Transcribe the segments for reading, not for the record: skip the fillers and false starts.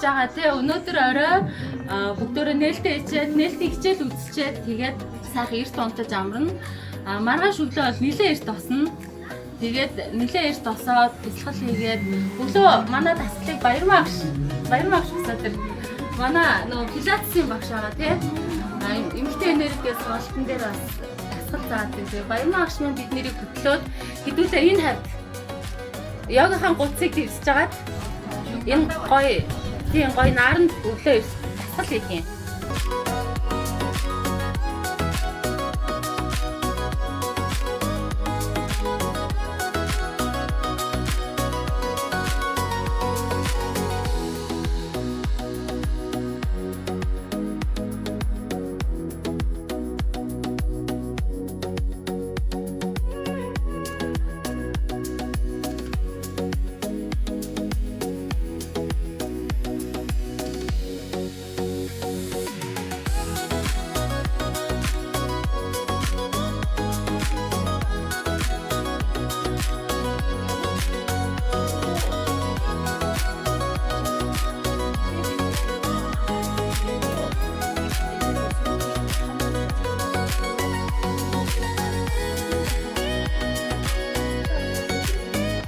байгаа тий. Өнөөдөр орой бүгдөө нээлттэй хичээл үзчихэд тэгээд сайхан эрт унтаж амарна. Маргааш өглөө бол нилээ эрт осно. Тэгээд нилээ эрт осоод бэлтгэл хийгээд өглөө манай дасгалыг Баярмаа багш тэр манай нөгөө пилатесийн багш байгаа тий. Эмэгтэй энергиээс олтон дээр бас дасгал заадаг. Тэгээ Баярмаа багш маань бид нэрийг хөтлөөд хэдүүлээ энэ хавьд йогахан гуцыг дивсэж агаад энэ гоё наранд өглөө дасгал хийх юм.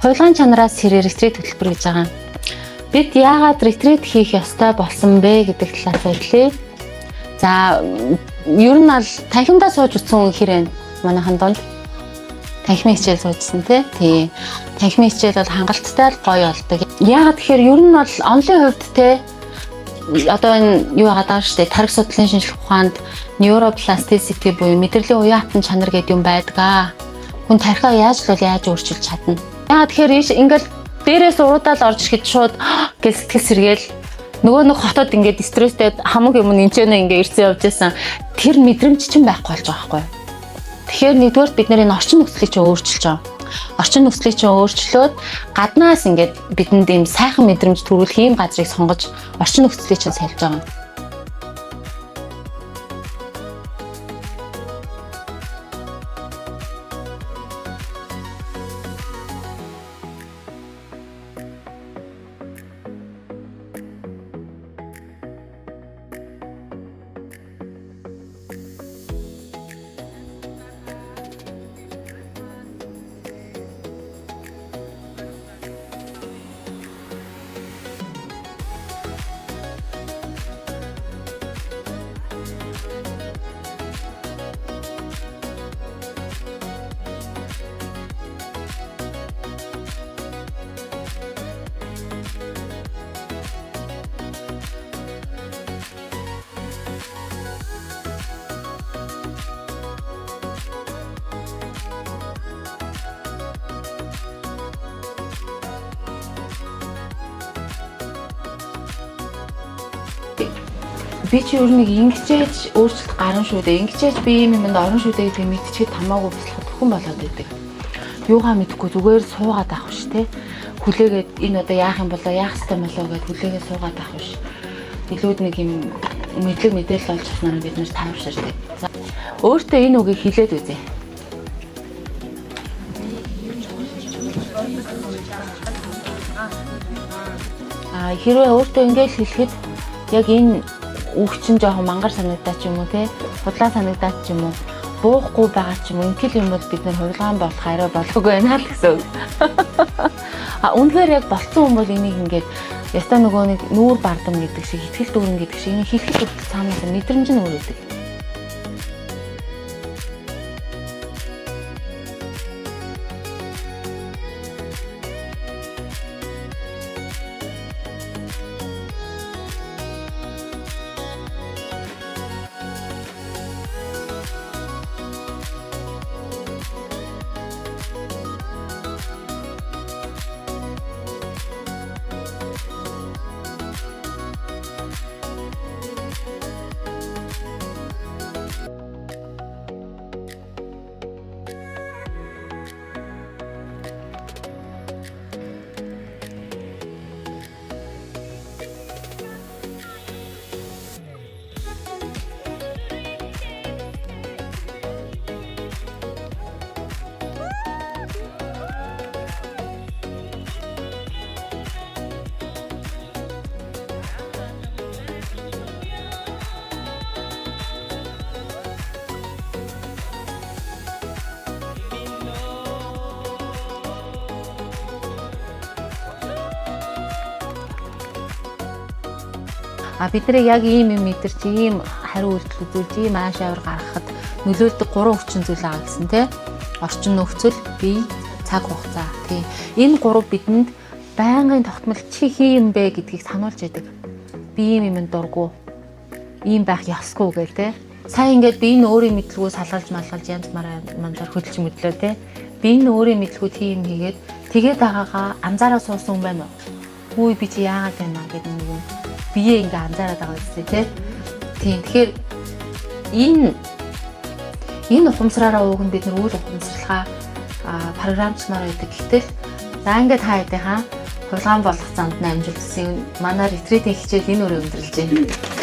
Хуйлгаан чанараас хэрэг ретрит хөтөлбөр гэж байгаа. Бид яагаад ретрит хийх ёстой болсон бэ гэдэг талаас хэлье. За ер нь бол танхимдаа сууж утсан хэрэг манайхан донд танхимын хичээл суужсан тий. Танхимын хичээл бол хангалттай л гоё болдог. Яагаад тэгэхээр ер нь бол онлын хувьд те одоо энэ юу яагаад байгаа шүү дээ. Тархи судлалын шинжилгээ ухаанд neuroplasticity буюу мэдрэлийн уян хатан чанар гэдэг юм байдаг. Хүн тархиа яаж өөрчилж чадна. Яагаад тэгэхээр ингээл дээрээс уруудаал орж ирэхэд шууд гэл сэтгэл сэргээл нөгөө нэг хотод ингээд стресстэй хамаг юм нэмчэнэ ингээд ирсэн явж байсан. Тэр мэдрэмж чинь байхгүй болж байгаа байхгүй. Тэгэхээр нэгдүгээр бид нэр энэ орчин нөхцөлийг чинь өөрчилж байгаа. Орчин нөхцөлийг чинь өөрчлөөд гаднаас ингээд бидэнд ийм сайхан мэдрэмж төрүүлэх ийм газрыг сонгож орчин нөхцөлийг чинь сольж байгаа. Би чи өөр нэг ингэчээж өөрчлөлт гарна шүү дээ. Ингэчээж би юм юмд орно шүү дээ гэдгийг мэдчихээд тамаагүй бяцлахад өхөн болоод байдаг. Юугаа мэдэхгүй зүгээр суугаад авах ш тэ. Хүлээгээд энэ одоо яах юм болоо, яах ёстой болоо гэд хүлээгээд суугаад авах ш. Илүүд нэг юм мэдээлэл олж авснараа бид нэр тайвширдаг. За өөртөө энэ үгийг хэлээд үзье. Хэрвээ өөртөө ингэж хэлэхэд яг энэ үг чинь жоохон мангар санагдаад ч юм уу те худлаа санагдаад ч юм уу буухгүй байгаа ч юм уу ингээл юм бол бид нэр хувилгаан болох арай болоогүй байна л гэсэн үг. Үнэхээр яг болцсон хүн бол энийг ингээд ястаа нөгөө нэг нүүр бардам гэдэг шиг ихтгэл дүүрэн гэдэг шиг энэ хэлэхэд цаанаас мэдрэмж нь өөр үүдэг. бид нарыг яг ийм юм мэдэрч ийм хариу үйлдэл үзүүлж ийм ааш авир гаргахад нөлөөлдөг 3 хүчин зүйл байгаа гэсэн тий. Орчин нөхцөл, бие, цаг хугацаа. Тий. Энэ 3 бидэнд байнгын тогтмол чи хий юм бэ гэдгийг сануулж яадаг. Би ийм юм дургу. Ийм байх ёсгүй гэл тий. Сайн ингээд би энэ өөрийн мэдлэгөө салгалж малгалж янз манзар хөдөлж мэдлөө тий. Би энэ өөрийн мэдлгүүд хийм хийгээд тэгээд байгаагаа анзаараа суусан юм байна уу? Хүй би чи яагаад байна гэдэг нэг юм бие ингээ анзаараад байгаа үстэй тий. Тийм. Тэгэхээр энэ ухамсараараа ууган бид нар үйл ухамсарлахаа програмчлмаар байдаг. Гэтэл за ингээд хаа хэдийн хулгайн болох замд амжилт хүсье. Манай ретритийн хичээл энэ өрөө өндөрлж байна.